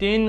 3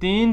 3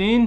3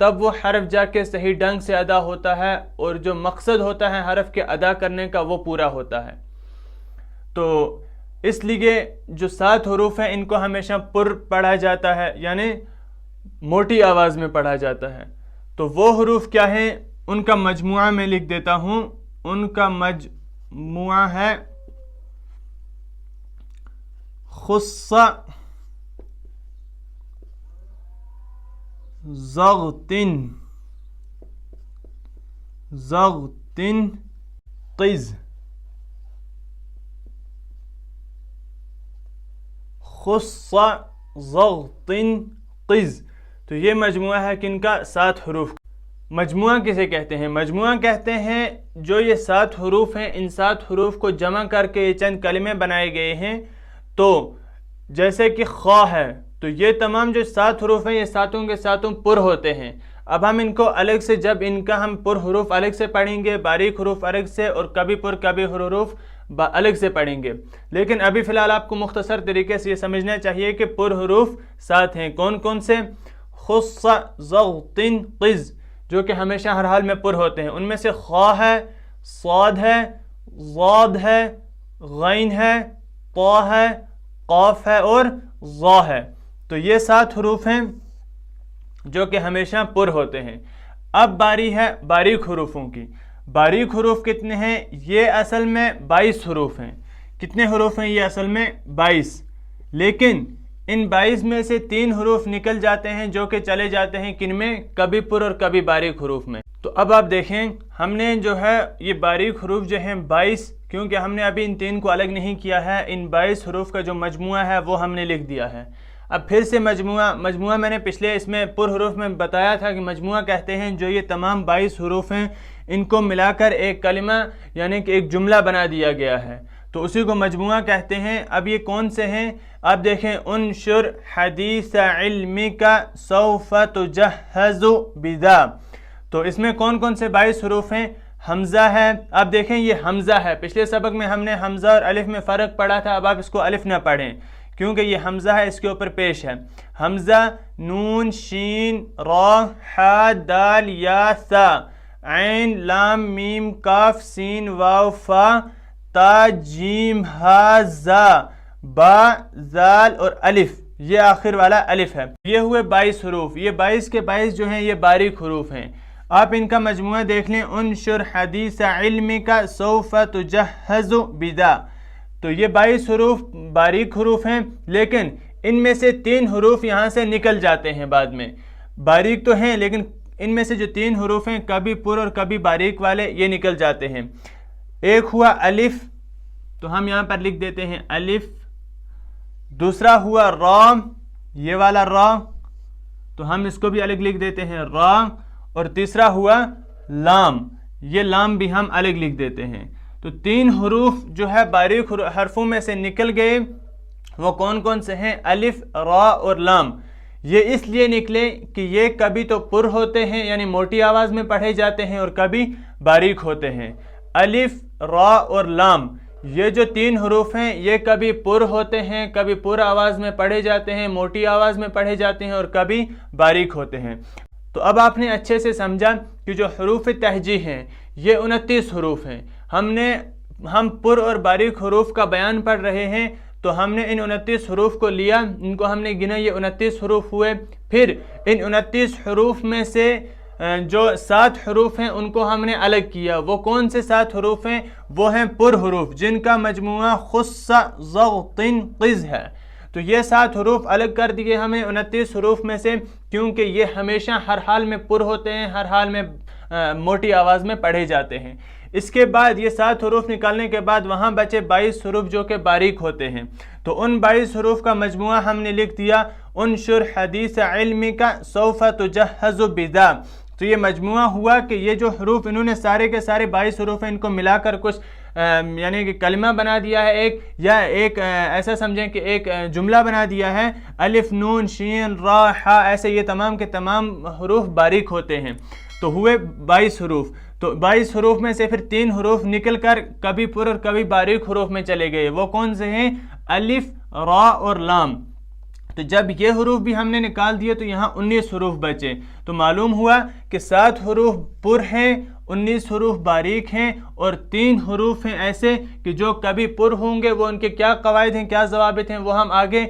تب وہ حرف جا کے صحیح ڈھنگ سے ادا ہوتا ہے اور جو مقصد ہوتا ہے حرف کے ادا کرنے کا وہ پورا ہوتا ہے۔ تو اس لیے جو 7 حروف ہیں ان کو ہمیشہ پر پڑھا جاتا ہے، یعنی موٹی آواز میں پڑھا جاتا ہے۔ تو وہ حروف کیا ہیں؟ ان کا مجموعہ میں لکھ دیتا ہوں، ان کا مجموعہ ہے خص ضغطن قز، خص ضغطن قز۔ تو یہ مجموعہ ہے کن کا؟ 7 حروف۔ مجموعہ کسے کہتے ہیں؟ مجموعہ کہتے ہیں جو یہ 7 حروف ہیں، ان 7 حروف کو جمع کر کے یہ چند کلمے بنائے گئے ہیں۔ تو جیسے کہ خا ہے، تو یہ تمام جو 7 حروف ہیں یہ ساتوں کے ساتوں پر ہوتے ہیں۔ اب ہم ان کو الگ سے، جب ان کا ہم پر حروف الگ سے پڑھیں گے، باریک حروف الگ سے، اور کبھی پر کبھی حروف الگ سے پڑھیں گے، لیکن ابھی فی الحال آپ کو مختصر طریقے سے یہ سمجھنا چاہیے کہ پر حروف 7 ہیں۔ کون کون سے؟ خص ضغطن قز، جو کہ ہمیشہ ہر حال میں پر ہوتے ہیں۔ ان میں سے خا ہے، صاد ہے، ضاد ہے، غین ہے، طا ہے، قاف ہے اور ظا ہے۔ تو یہ 7 حروف ہیں جو کہ ہمیشہ پر ہوتے ہیں۔ اب باری ہے باریک حروفوں کی۔ باریک حروف کتنے ہیں؟ یہ اصل میں 22 حروف ہیں۔ کتنے حروف ہیں یہ اصل میں؟ 22۔ لیکن ان 22 میں سے 3 حروف نکل جاتے ہیں جو کہ چلے جاتے ہیں کن میں؟ کبھی پر اور کبھی باریک حروف میں۔ تو اب آپ دیکھیں، ہم نے جو ہے یہ باریک حروف جو ہیں 22، کیونکہ ہم نے ابھی ان 3 کو الگ نہیں کیا ہے، ان 22 حروف کا جو مجموعہ ہے وہ ہم نے لکھ دیا ہے۔ اب پھر سے مجموعہ میں نے پچھلے اس میں پر حروف میں بتایا تھا کہ مجموعہ کہتے ہیں جو یہ تمام 22 حروف ہیں ان کو ملا کر ایک کلمہ یعنی کہ ایک جملہ بنا دیا گیا ہے، تو اسی کو مجموعہ کہتے ہیں۔ اب یہ کون سے ہیں؟ اب دیکھیں، انشر حدیث علمک سوف تجہز بذا۔ تو اس میں کون کون سے 22 حروف ہیں؟ حمزہ ہے۔ اب دیکھیں یہ حمزہ ہے، پچھلے سبق میں ہم نے حمزہ اور الف میں فرق پڑھا تھا، اب آپ اس کو الف نہ پڑھیں کیونکہ یہ حمزہ ہے، اس کے اوپر پیش ہے۔ حمزہ، نون، شین، را، حا، دال، یا، سا، عین، لام، میم، کاف، سین، واو، فا، تا، جیم، ہا، زا، با، زال اور الف، یہ آخر والا الف ہے۔ یہ ہوئے 22 حروف۔ یہ 22 کے 22 جو ہیں یہ باریک حروف ہیں۔ آپ ان کا مجموعہ دیکھ لیں، انشر حدیث علمک سوف تجہز بذا۔ تو یہ 22 حروف باریک حروف ہیں، لیکن ان میں سے 3 حروف یہاں سے نکل جاتے ہیں بعد میں۔ باریک تو ہیں لیکن ان میں سے جو 3 حروف ہیں، کبھی پر اور کبھی باریک والے، یہ نکل جاتے ہیں۔ ایک ہوا الف، تو ہم یہاں پر لکھ دیتے ہیں الف۔ دوسرا ہوا را، یہ والا را، تو ہم اس کو بھی الگ لکھ دیتے ہیں را۔ اور تیسرا ہوا لام، یہ لام بھی ہم الگ لکھ دیتے ہیں۔ تو 3 حروف جو ہے باریک حرفوں میں سے نکل گئے، وہ کون کون سے ہیں؟ الف، را اور لام۔ یہ اس لیے نکلے کہ یہ کبھی تو پر ہوتے ہیں یعنی موٹی آواز میں پڑھے جاتے ہیں اور کبھی باریک ہوتے ہیں۔ الف، را اور لام، یہ جو 3 حروف ہیں یہ کبھی پر ہوتے ہیں، کبھی پر آواز میں پڑھے جاتے ہیں، موٹی آواز میں پڑھے جاتے ہیں اور کبھی باریک ہوتے ہیں۔ تو اب آپ نے اچھے سے سمجھا کہ جو حروف تہجی ہیں یہ 29 حروف ہیں۔ ہم پر اور باریک حروف کا بیان پڑھ رہے ہیں، تو ہم نے ان 29 حروف کو لیا، ان کو ہم نے گنا، یہ 29 حروف ہوئے۔ پھر ان 29 حروف میں سے جو 7 حروف ہیں ان کو ہم نے الگ کیا۔ وہ کون سے 7 حروف ہیں؟ وہ ہیں پر حروف، جن کا مجموعہ خص ضغطن قز ہے۔ تو یہ 7 حروف الگ کر دیے ہمیں 29 حروف میں سے، کیونکہ یہ ہمیشہ ہر حال میں پر ہوتے ہیں، ہر حال میں موٹی آواز میں پڑھے جاتے ہیں۔ اس کے بعد یہ 7 حروف نکالنے کے بعد وہاں بچے 22 حروف جو کہ باریک ہوتے ہیں۔ تو ان 22 حروف کا مجموعہ ہم نے لکھ دیا انشر حدیث علمک سوف تجہز بذا۔ تو یہ مجموعہ ہوا کہ یہ جو حروف انہوں نے سارے کے سارے 22 حروف ہیں، ان کو ملا کر کچھ یعنی کہ کلمہ بنا دیا ہے ایک، یا ایک ایسا سمجھیں کہ ایک جملہ بنا دیا ہے۔ الف، نون، شین، را، حا، ایسے یہ تمام کے تمام حروف باریک ہوتے ہیں۔ تو ہوئے 22 حروف۔ تو 22 حروف میں سے پھر 3 حروف نکل کر کبھی پر اور کبھی باریک حروف میں چلے گئے۔ وہ کون سے ہیں؟ الف، را اور لام۔ تو جب یہ حروف بھی ہم نے نکال دیے تو یہاں 19 حروف بچے. تو معلوم ہوا کہ 7 حروف پر ہیں، 19 حروف باریک ہیں، اور 3 حروف ہیں ایسے کہ جو کبھی پر ہوں گے. وہ ان کے کیا قواعد ہیں، کیا ضوابط ہیں، وہ ہم آگے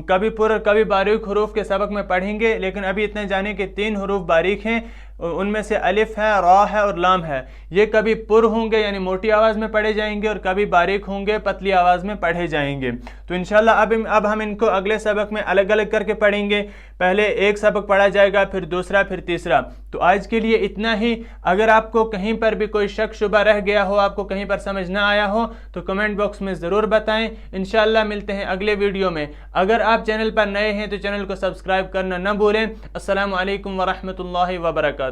کبھی پر اور کبھی باریک حروف کے سبق میں پڑھیں گے. لیکن ابھی اتنے جانیں کہ 3 حروف باریک ہیں، ان میں سے الف ہے، را ہے اور لام ہے. یہ کبھی پر ہوں گے یعنی موٹی آواز میں پڑھے جائیں گے، اور کبھی باریک ہوں گے، پتلی آواز میں پڑھے جائیں گے. تو انشاءاللہ اب ہم ان کو اگلے سبق میں الگ الگ کر کے پڑھیں گے. پہلے ایک سبق پڑھا جائے گا، پھر دوسرا، پھر تیسرا. تو آج کے لیے اتنا ہی. اگر آپ کو کہیں پر بھی کوئی شک شبہ رہ گیا ہو، آپ کو کہیں پر سمجھ نہ آیا ہو، تو کمنٹ باکس میں ضرور بتائیں. انشاءاللہ ملتے ہیں اگلے ویڈیو میں. اگر آپ چینل پر نئے ہیں تو چینل کو سبسکرائب کرنا نہ بھولیں. السلام علیکم ورحمۃ اللہ وبرکاتہ.